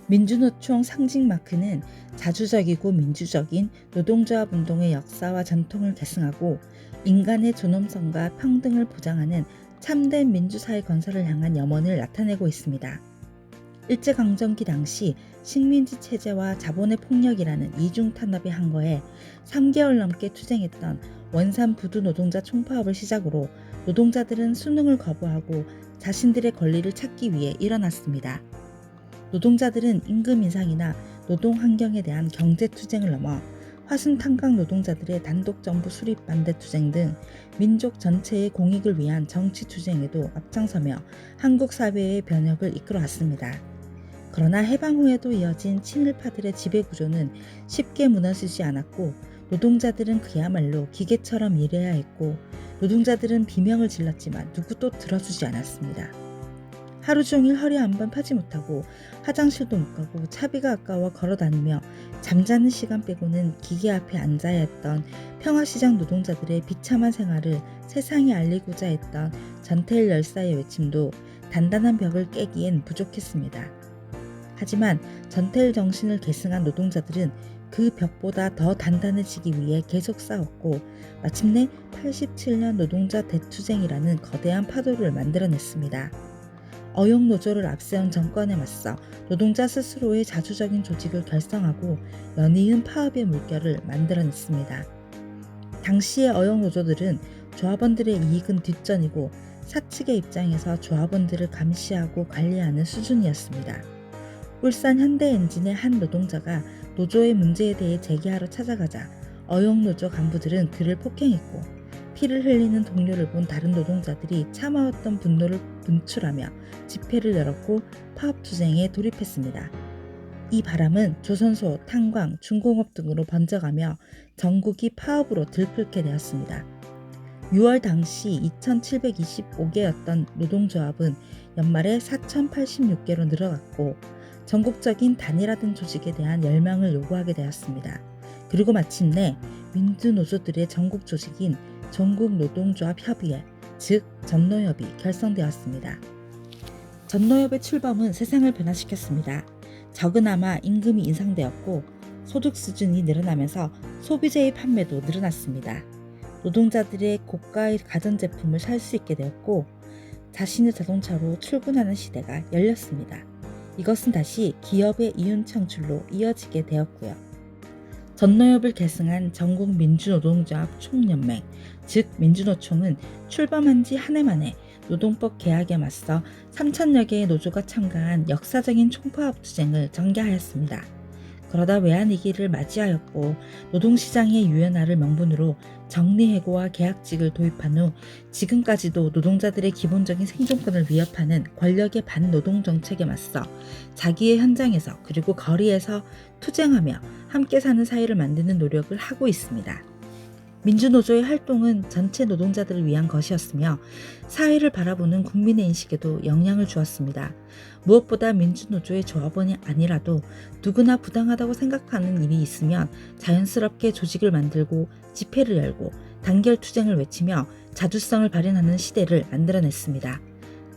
민주노총 상징 마크는 자주적이고 민주적인 노동조합 운동의 역사와 전통을 계승하고 인간의 존엄성과 평등을 보장하는 참된 민주사회 건설을 향한 염원을 나타내고 있습니다. 일제강점기 당시 식민지 체제와 자본의 폭력이라는 이중 탄압의 항거에 3개월 넘게 투쟁했던 원산 부두 노동자 총파업을 시작으로 노동자들은 수능을 거부하고 자신들의 권리를 찾기 위해 일어났습니다. 노동자들은 임금 인상이나 노동 환경에 대한 경제 투쟁을 넘어 화순 탄광 노동자들의 단독 정부 수립 반대 투쟁 등 민족 전체의 공익을 위한 정치 투쟁에도 앞장서며 한국 사회의 변혁을 이끌어왔습니다. 그러나 해방 후에도 이어진 친일파들의 지배구조는 쉽게 무너지지 않았고 노동자들은 그야말로 기계처럼 일해야 했고 노동자들은 비명을 질렀지만 누구도 들어주지 않았습니다. 하루 종일 허리 한 번 펴지 못하고 화장실도 못 가고 차비가 아까워 걸어다니며 잠자는 시간 빼고는 기계 앞에 앉아야 했던 평화시장 노동자들의 비참한 생활을 세상에 알리고자 했던 전태일 열사의 외침도 단단한 벽을 깨기엔 부족했습니다. 하지만 전태일 정신을 계승한 노동자들은 그 벽보다 더 단단해지기 위해 계속 싸웠고 마침내 87년 노동자 대투쟁이라는 거대한 파도를 만들어냈습니다. 어용노조를 앞세운 정권에 맞서 노동자 스스로의 자주적인 조직을 결성하고 연이은 파업의 물결을 만들어냈습니다. 당시의 어용노조들은 조합원들의 이익은 뒷전이고 사측의 입장에서 조합원들을 감시하고 관리하는 수준이었습니다. 울산 현대엔진의 한 노동자가 노조의 문제에 대해 제기하러 찾아가자 어용노조 간부들은 그를 폭행했고 피를 흘리는 동료를 본 다른 노동자들이 참아왔던 분노를 분출하며 집회를 열었고 파업투쟁에 돌입했습니다. 이 바람은 조선소, 탄광, 중공업 등으로 번져가며 전국이 파업으로 들끓게 되었습니다. 6월 당시 2,725개였던 노동조합은 연말에 4,086개로 늘어갔고 전국적인 단일화된 조직에 대한 열망을 요구하게 되었습니다. 그리고 마침내 민주노조들의 전국 조직인 전국노동조합협의회, 즉 전노협이 결성되었습니다. 전노협의 출범은 세상을 변화시켰습니다. 적으나마 임금이 인상되었고 소득 수준이 늘어나면서 소비재의 판매도 늘어났습니다. 노동자들의 고가의 가전제품을 살 수 있게 되었고 자신의 자동차로 출근하는 시대가 열렸습니다. 이것은 다시 기업의 이윤 창출로 이어지게 되었고요. 전노협을 계승한 전국민주노동조합 총연맹, 즉 민주노총은 출범한 지 한 해 만에 노동법 개혁에 맞서 3,000여 개의 노조가 참가한 역사적인 총파업 투쟁을 전개하였습니다. 그러다 외환위기를 맞이하였고 노동시장의 유연화를 명분으로 정리해고와 계약직을 도입한 후 지금까지도 노동자들의 기본적인 생존권을 위협하는 권력의 반노동 정책에 맞서 자기의 현장에서 그리고 거리에서 투쟁하며 함께 사는 사회를 만드는 노력을 하고 있습니다. 민주노조의 활동은 전체 노동자들을 위한 것이었으며 사회를 바라보는 국민의 인식에도 영향을 주었습니다. 무엇보다 민주노조의 조합원이 아니라도 누구나 부당하다고 생각하는 일이 있으면 자연스럽게 조직을 만들고 집회를 열고 단결 투쟁을 외치며 자주성을 발현하는 시대를 만들어냈습니다.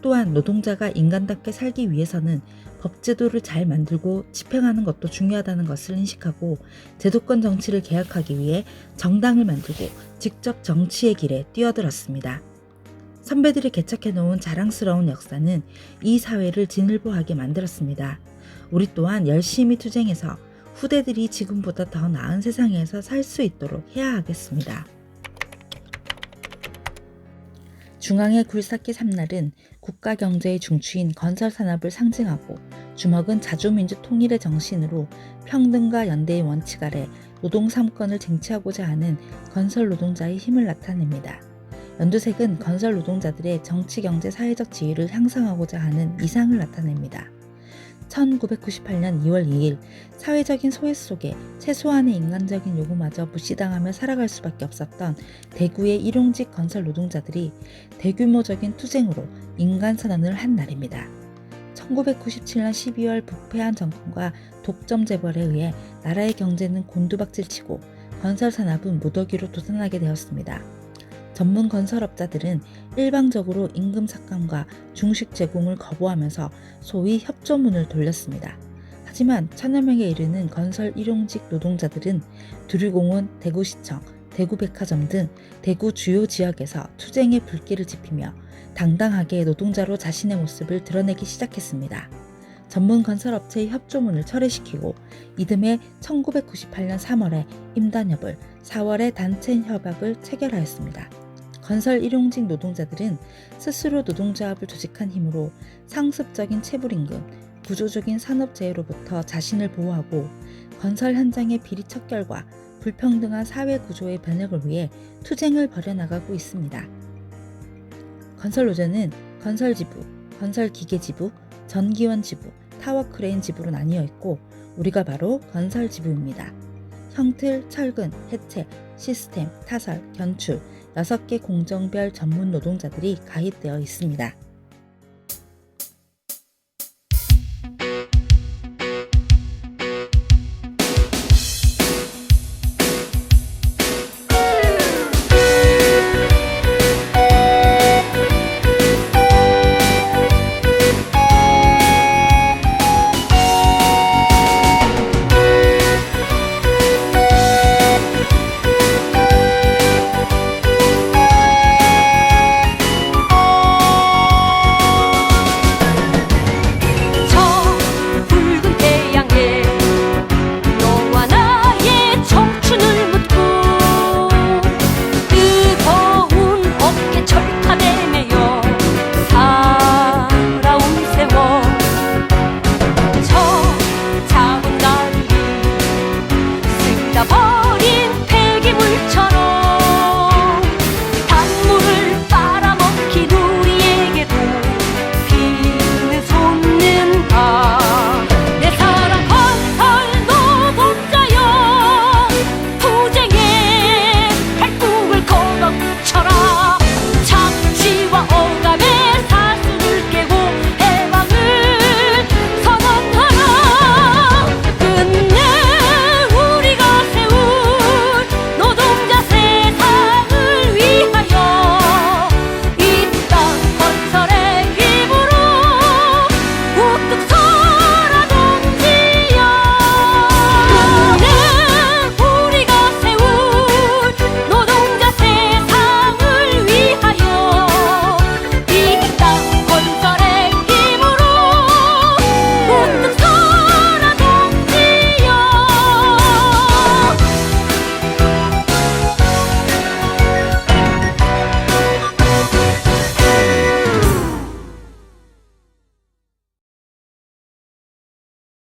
또한 노동자가 인간답게 살기 위해서는 법제도를 잘 만들고 집행하는 것도 중요하다는 것을 인식하고 제도권 정치를 개혁하기 위해 정당을 만들고 직접 정치의 길에 뛰어들었습니다. 선배들이 개척해놓은 자랑스러운 역사는 이 사회를 진일보하게 만들었습니다. 우리 또한 열심히 투쟁해서 후대들이 지금보다 더 나은 세상에서 살 수 있도록 해야 하겠습니다. 중앙의 굴삭기 삼날은 국가경제의 중추인 건설산업을 상징하고 주먹은 자주민주 통일의 정신으로 평등과 연대의 원칙 아래 노동 3권을 쟁취하고자 하는 건설 노동자의 힘을 나타냅니다. 연두색은 건설 노동자들의 정치, 경제, 사회적 지위를 향상하고자 하는 이상을 나타냅니다. 1998년 2월 2일 사회적인 소외 속에 최소한의 인간적인 요구마저 무시당하며 살아갈 수밖에 없었던 대구의 일용직 건설 노동자들이 대규모적인 투쟁으로 인간선언을 한 날입니다. 1997년 12월 부패한 정권과 독점 재벌에 의해 나라의 경제는 곤두박질치고 건설 산업은 무더기로 도산하게 되었습니다. 전문 건설업자들은 일방적으로 임금 삭감과 중식 제공을 거부하면서 소위 협조문을 돌렸습니다. 하지만 천여 명에 이르는 건설 일용직 노동자들은 두류공원, 대구시청, 대구백화점 등 대구 주요 지역에서 투쟁의 불길을 지피며 당당하게 노동자로 자신의 모습을 드러내기 시작했습니다. 전문 건설업체의 협조문을 철회시키고 이듬해 1998년 3월에 임단협을, 4월에 단체 협약을 체결하였습니다. 건설 일용직 노동자들은 스스로 노동조합을 조직한 힘으로 상습적인 체불임금, 구조적인 산업재해로부터 자신을 보호하고 건설 현장의 비리 척결과 불평등한 사회 구조의 변혁을 위해 투쟁을 벌여나가고 있습니다. 건설노조는 건설지부, 건설기계지부, 전기원지부, 타워크레인지부로 나뉘어 있고 우리가 바로 건설지부입니다. 형틀, 철근, 해체, 시스템, 타설, 견출 6개 공정별 전문 노동자들이 가입되어 있습니다.